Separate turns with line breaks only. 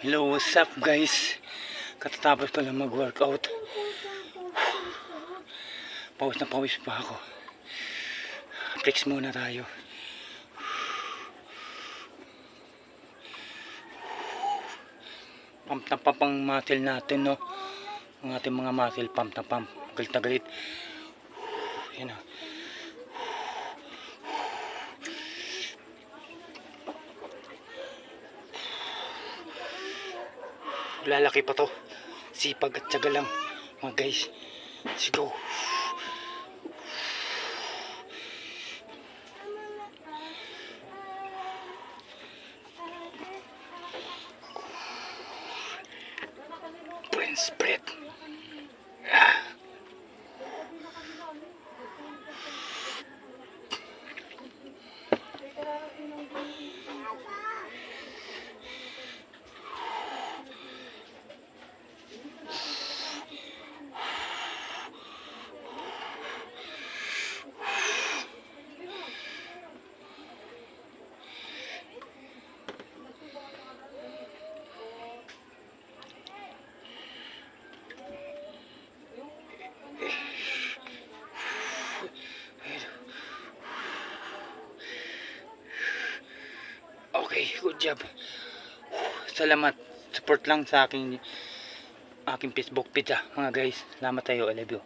Hello, what's up guys? Katatapos ko lang mag-workout. Pawis na pawis pa ako. Flex muna tayo. Pump na pump ang muscle natin, no? Ang ating mga muscle, pump na pump. Galit na galit. Yan na. Lalaki pa to. Sipag at tiyaga lang mga guys. Let's go. Brain spread. Okay, good job. Salamat. Support lang sa aking Facebook page mga guys. Salamat tayo. I love you.